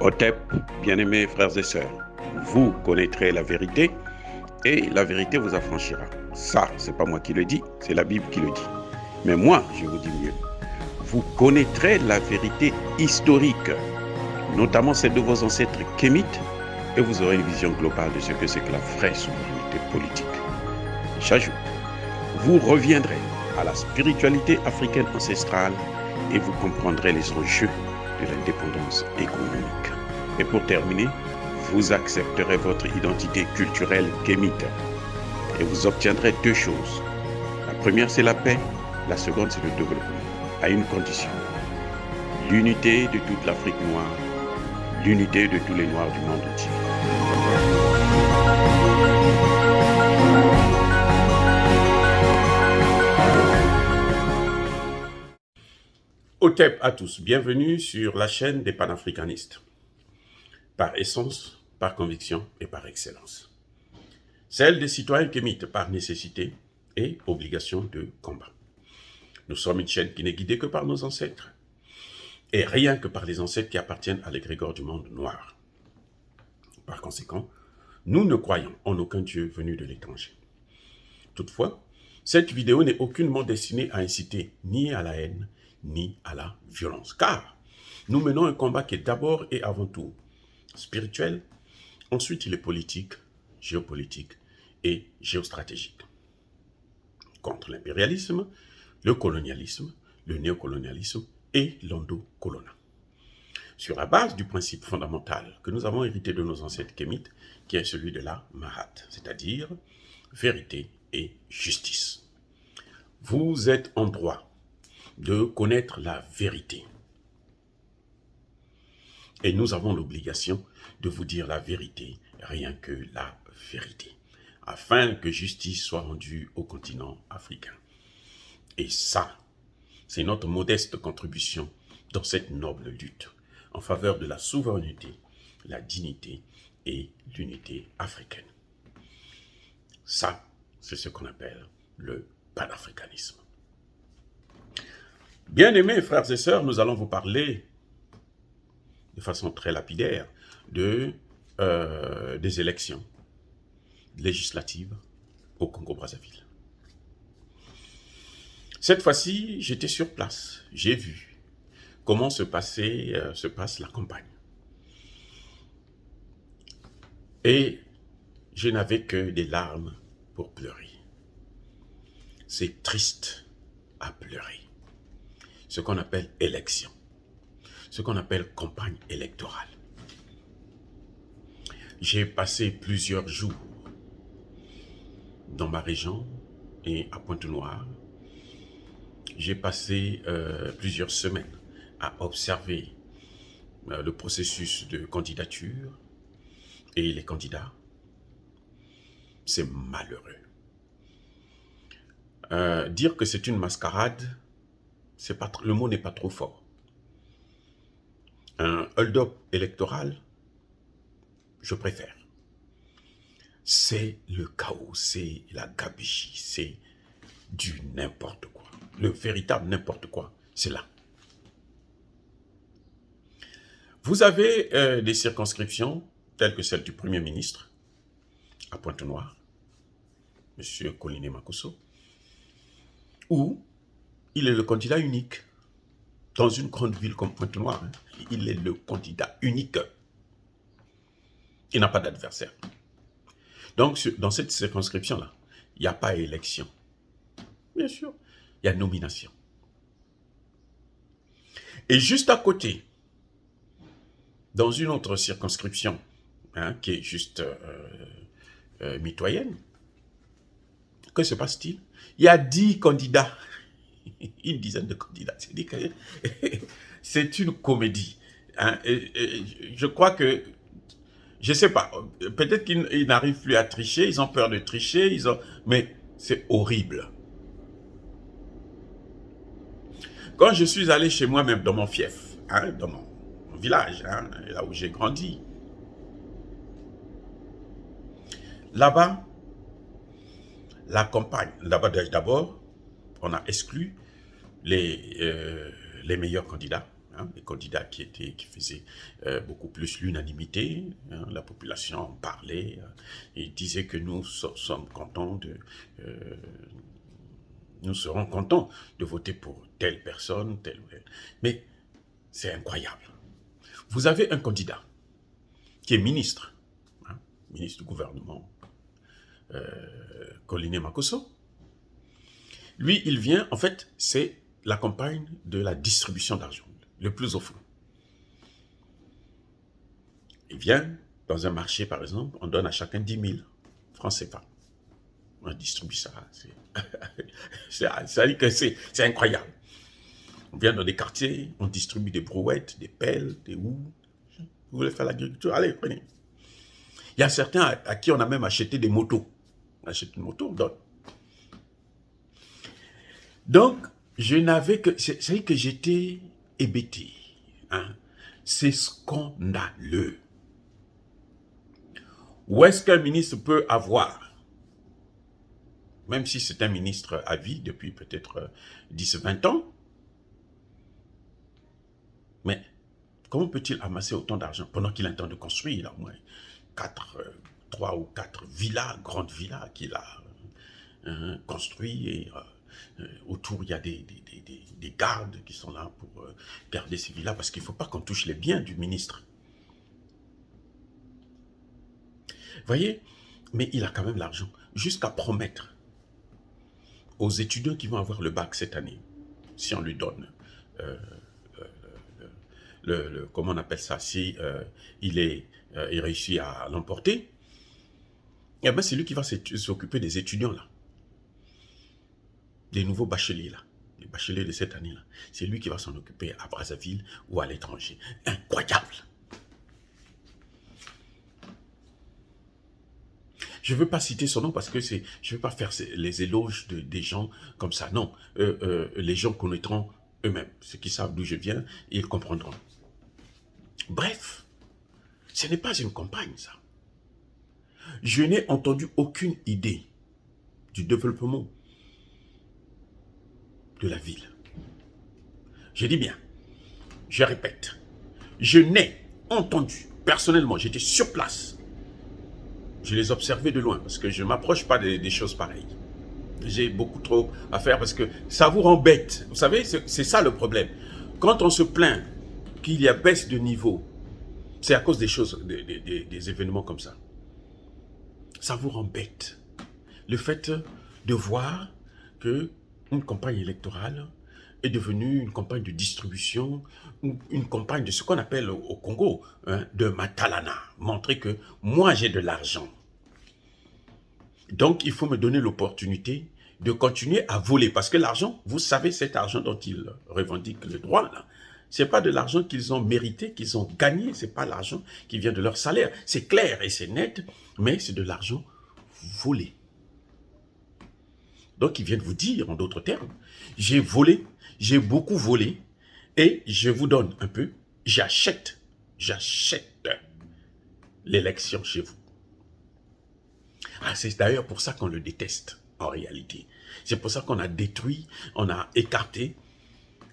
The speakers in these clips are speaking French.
Otep, bien-aimés frères et sœurs, vous connaîtrez la vérité et la vérité vous affranchira. Ça, c'est pas moi qui le dis, c'est la Bible qui le dit. Mais moi, je vous dis mieux. Vous connaîtrez la vérité historique, notamment celle de vos ancêtres kémites, et vous aurez une vision globale de ce que c'est que la vraie souveraineté politique. J'ajoute, vous reviendrez à la spiritualité africaine ancestrale et vous comprendrez les enjeux de l'indépendance économique. Et pour terminer, vous accepterez votre identité culturelle kémite et vous obtiendrez deux choses. La première, c'est la paix. La seconde, c'est le développement, à une condition. L'unité de toute l'Afrique noire, l'unité de tous les Noirs du monde entier. Otep à tous, bienvenue sur la chaîne des panafricanistes. Par essence, par conviction et par excellence. Celle des citoyens kémites par nécessité et obligation de combat. Nous sommes une chaîne qui n'est guidée que par nos ancêtres, et rien que par les ancêtres qui appartiennent à l'égrégore du monde noir. Par conséquent, nous ne croyons en aucun Dieu venu de l'étranger. Toutefois, cette vidéo n'est aucunement destinée à inciter ni à la haine, ni à la violence, car nous menons un combat qui est d'abord et avant tout spirituel, ensuite il est politique, géopolitique et géostratégique. Contre l'impérialisme, le colonialisme, le néocolonialisme et l'endocolonat. Sur la base du principe fondamental que nous avons hérité de nos ancêtres kémites, qui est celui de la Mahat, c'est-à-dire vérité et justice. Vous êtes en droit de connaître la vérité. Et nous avons l'obligation de vous dire la vérité, rien que la vérité, afin que justice soit rendue au continent africain. Et ça, c'est notre modeste contribution dans cette noble lutte en faveur de la souveraineté, la dignité et l'unité africaine. Ça, c'est ce qu'on appelle le panafricanisme. Bien-aimés frères et sœurs, nous allons vous parler de façon très lapidaire des élections législatives au Congo-Brazzaville. Cette fois-ci, j'étais sur place. J'ai vu comment se passe la campagne. Et je n'avais que des larmes pour pleurer. C'est triste à pleurer. Ce qu'on appelle élection. Ce qu'on appelle campagne électorale. J'ai passé plusieurs jours dans ma région et à Pointe-Noire. J'ai passé plusieurs semaines à observer le processus de candidature et les candidats. C'est malheureux. Dire que c'est une mascarade, le mot n'est pas trop fort. Un hold-up électoral, je préfère. C'est le chaos, c'est la gabegie, c'est du n'importe quoi. Le véritable n'importe quoi, c'est là. Vous avez des circonscriptions telles que celle du Premier ministre à Pointe-Noire, M. Collinet Makosso, où il est le candidat unique. Dans une grande ville comme Pointe-Noire, il est le candidat unique. Il n'a pas d'adversaire. Donc, dans cette circonscription-là, il n'y a pas élection. Bien sûr, il y a nomination. Et juste à côté, dans une autre circonscription, qui est juste mitoyenne, que se passe-t-il? Il y a 10 candidats. Une dizaine de candidats. C'est une comédie. Je crois que, je ne sais pas, peut-être qu'ils n'arrivent plus à tricher, ils ont peur de tricher, mais c'est horrible. Quand je suis allé chez moi, même dans mon fief, dans mon village, là où j'ai grandi, là-bas, la campagne, d'abord, on a exclu les meilleurs candidats, hein, les candidats qui faisaient beaucoup plus l'unanimité, hein, la population en parlait, et disait que nous sommes contents nous serons contents de voter pour telle personne, telle ou telle. Mais c'est incroyable. Vous avez un candidat qui est ministre, hein, ministre du gouvernement, Colline Makosso. Lui, il vient, en fait, c'est la campagne de la distribution d'argent, le plus au fond. Il vient dans un marché, par exemple, on donne à chacun 10 000 francs CFA. On distribue ça. C'est incroyable. On vient dans des quartiers, on distribue des brouettes, des pelles, des houes. Vous voulez faire l'agriculture? Allez, prenez. Il y a certains à qui on a même acheté des motos. On achète une moto, on donne. Donc, je n'avais que... C'est vrai que j'étais hébété. Hein? C'est scandaleux. Où est-ce qu'un ministre peut avoir, même si c'est un ministre à vie depuis peut-être 10-20 ans, mais comment peut-il amasser autant d'argent pendant qu'il a le temps de construire au moins 3 ou 4 villas, grandes villas qu'il a construit et autour il y a des gardes qui sont là pour garder ces villas parce qu'il ne faut pas qu'on touche les biens du ministre. Voyez, mais il a quand même l'argent jusqu'à promettre aux étudiants qui vont avoir le bac cette année, si on lui donne comment on appelle ça, si il réussit à l'emporter, eh ben c'est lui qui va s'occuper des étudiants là, des nouveaux bacheliers là, les bacheliers de cette année là. C'est lui qui va s'en occuper à Brazzaville ou à l'étranger. Incroyable. Je ne veux pas citer son nom parce que je ne veux pas faire les éloges des gens comme ça. Non, les gens connaîtront eux-mêmes. Ceux qui savent d'où je viens, ils comprendront. Bref, ce n'est pas une campagne, ça. Je n'ai entendu aucune idée du développement de la ville. Je dis bien, je répète, je n'ai entendu, personnellement, j'étais sur place. Je les observais de loin parce que je ne m'approche pas des choses pareilles. J'ai beaucoup trop à faire parce que ça vous rend bête. Vous savez, c'est ça le problème. Quand on se plaint qu'il y a baisse de niveau, c'est à cause des choses, des événements comme ça. Ça vous rend bête. Le fait de voir qu'une campagne électorale est devenue une campagne de distribution, une campagne de ce qu'on appelle au Congo, hein, de Matalana. Montrer que moi j'ai de l'argent. Donc il faut me donner l'opportunité de continuer à voler. Parce que l'argent, vous savez, cet argent dont ils revendiquent le droit, là, ce n'est pas de l'argent qu'ils ont mérité, qu'ils ont gagné, ce n'est pas l'argent qui vient de leur salaire. C'est clair et c'est net, mais c'est de l'argent volé. Donc ils viennent vous dire, en d'autres termes, j'ai volé, j'ai beaucoup volé, et je vous donne un peu, j'achète l'élection chez vous. Ah, c'est d'ailleurs pour ça qu'on le déteste, en réalité. C'est pour ça qu'on a détruit, on a écarté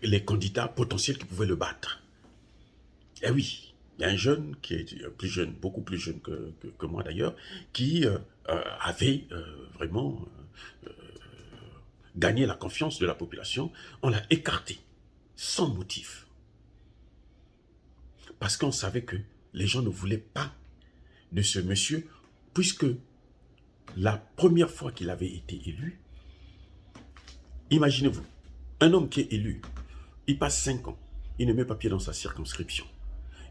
les candidats potentiels qui pouvaient le battre. Eh oui, il y a un jeune qui est plus jeune, beaucoup plus jeune que moi d'ailleurs, qui avait vraiment gagné la confiance de la population. On l'a écarté, sans motif. Parce qu'on savait que les gens ne voulaient pas de ce monsieur, puisque la première fois qu'il avait été élu, imaginez-vous, un homme qui est élu, il passe 5 ans, il ne met pas pied dans sa circonscription.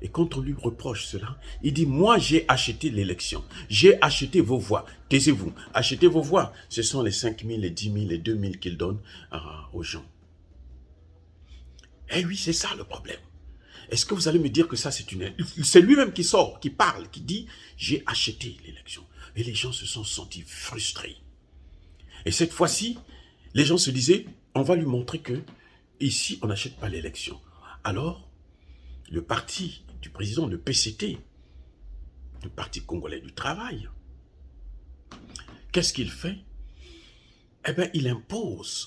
Et quand on lui reproche cela, il dit, moi j'ai acheté l'élection, j'ai acheté vos voix. Taisez-vous, achetez vos voix. Ce sont les 5 000, les 10 000, les 2 000 qu'il donne aux gens. Eh oui, c'est ça le problème. Est-ce que vous allez me dire que ça c'est lui-même qui sort, qui parle, qui dit, j'ai acheté l'élection. Et les gens se sont sentis frustrés. Et cette fois-ci, les gens se disaient, on va lui montrer que ici, on n'achète pas l'élection. Alors, le parti du président, le PCT, le Parti congolais du travail, qu'est-ce qu'il fait? Eh bien,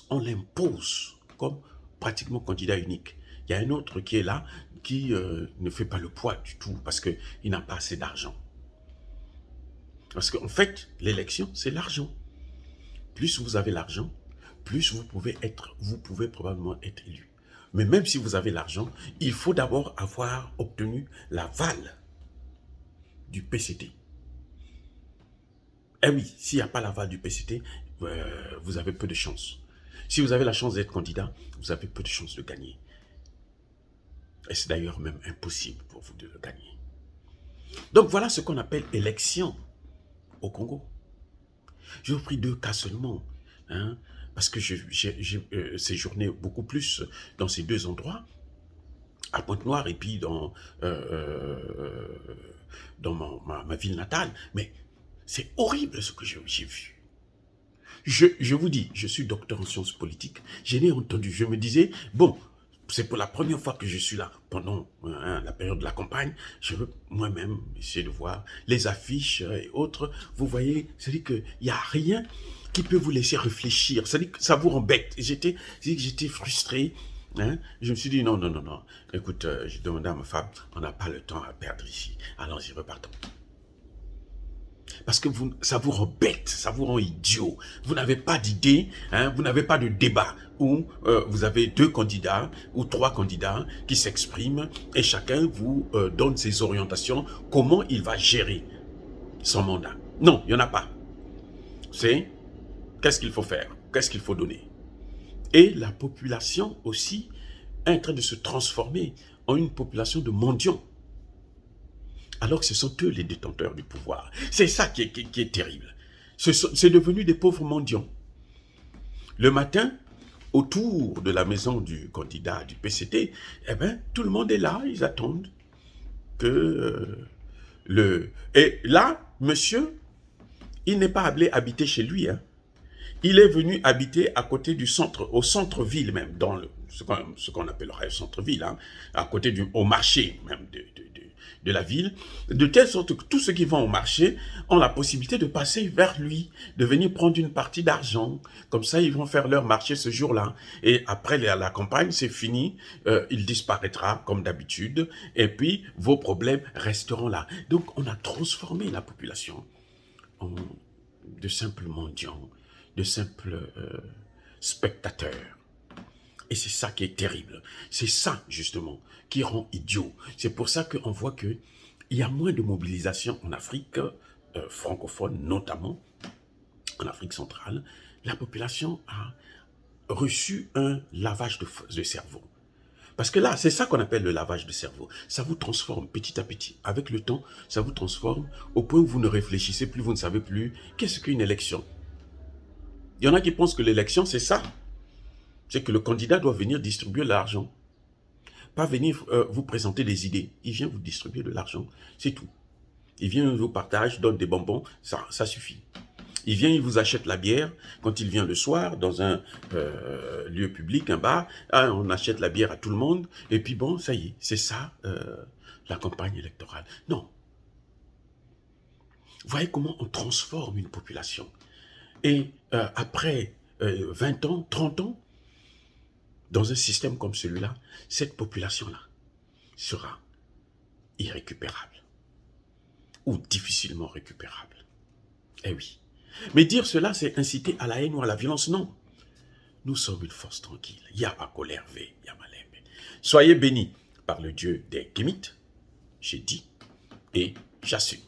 on l'impose comme pratiquement candidat unique. Il y a un autre qui est là, qui ne fait pas le poids du tout parce qu'il n'a pas assez d'argent. Parce qu'en fait, l'élection, c'est l'argent. Plus vous avez l'argent, plus vous pouvez probablement être élu. Mais même si vous avez l'argent, il faut d'abord avoir obtenu l'aval du PCT. Eh oui, s'il n'y a pas l'aval du PCT, vous avez peu de chance. Si vous avez la chance d'être candidat, vous avez peu de chances de gagner. Et c'est d'ailleurs même impossible pour vous de le gagner. Donc voilà ce qu'on appelle élection au Congo. Je vous prie 2 cas seulement, hein, parce que j'ai séjourné beaucoup plus dans ces 2 endroits, à Pointe-Noire et puis dans ma ville natale. Mais c'est horrible ce que j'ai vu. Je vous dis, je suis docteur en sciences politiques. Je l'ai entendu. Je me disais, bon, c'est pour la première fois que je suis là pendant la période de la campagne. Je veux moi-même essayer de voir les affiches et autres. Vous voyez, c'est-à-dire qu'il n'y a rien qui peut vous laisser réfléchir. C'est-à-dire que ça vous embête. J'étais frustré. Hein? Je me suis dit, non. Écoute, j'ai demandé à ma femme, on n'a pas le temps à perdre ici. Allons-y, repartons. Parce que ça vous rend bête, ça vous rend idiot. Vous n'avez pas d'idée, hein, vous n'avez pas de débat où vous avez 2 candidats ou 3 candidats qui s'expriment et chacun vous donne ses orientations, comment il va gérer son mandat. Non, il n'y en a pas. C'est qu'est-ce qu'il faut faire, qu'est-ce qu'il faut donner. Et la population aussi est en train de se transformer en une population de mendiants. Alors que ce sont eux les détenteurs du pouvoir. C'est ça qui est terrible. C'est devenu des pauvres mendiants. Le matin, autour de la maison du candidat du PCT, eh ben, tout le monde est là, ils attendent que Et là, monsieur, il n'est pas appelé habiter chez lui. Hein. Il est venu habiter à côté du centre, au centre-ville même, dans ce qu'on appellerait le centre-ville, hein, à côté au marché même de la ville, de telle sorte que tous ceux qui vont au marché ont la possibilité de passer vers lui, de venir prendre une partie d'argent. Comme ça, ils vont faire leur marché ce jour-là. Et après la campagne, c'est fini, il disparaîtra comme d'habitude, et puis vos problèmes resteront là. Donc, on a transformé la population en de simples mendiants, de simples spectateurs. Et c'est ça qui est terrible. C'est ça, justement, qui rend idiot. C'est pour ça qu'on voit qu'il y a moins de mobilisation en Afrique francophone, notamment en Afrique centrale. La population a reçu un lavage de cerveau. Parce que là, c'est ça qu'on appelle le lavage de cerveau. Ça vous transforme petit à petit. Avec le temps, ça vous transforme au point où vous ne réfléchissez plus, vous ne savez plus qu'est-ce qu'une élection. Il y en a qui pensent que l'élection, c'est ça. C'est que le candidat doit venir distribuer l'argent. Pas venir vous présenter des idées. Il vient vous distribuer de l'argent. C'est tout. Il vient vous partage, donne des bonbons. Ça suffit. Il vient, il vous achète la bière. Quand il vient le soir, dans un lieu public, un bar, on achète la bière à tout le monde. Et puis bon, ça y est, c'est ça la campagne électorale. Non. Vous voyez comment on transforme une population. Et après 20 ans, 30 ans, dans un système comme celui-là, cette population-là sera irrécupérable ou difficilement récupérable. Eh oui. Mais dire cela, c'est inciter à la haine ou à la violence. Non. Nous sommes une force tranquille. Yaba Kolerve, Yamalembe. Soyez bénis par le Dieu des Kémites. J'ai dit et j'assume.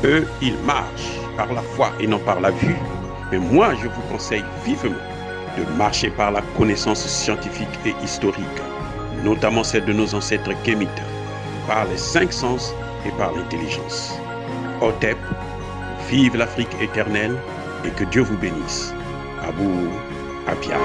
Eux, ils marchent par la foi et non par la vue. Mais moi, je vous conseille vivement de marcher par la connaissance scientifique et historique, notamment celle de nos ancêtres kémites, par les 5 sens et par l'intelligence. Otep, vive l'Afrique éternelle et que Dieu vous bénisse. Abou Apia.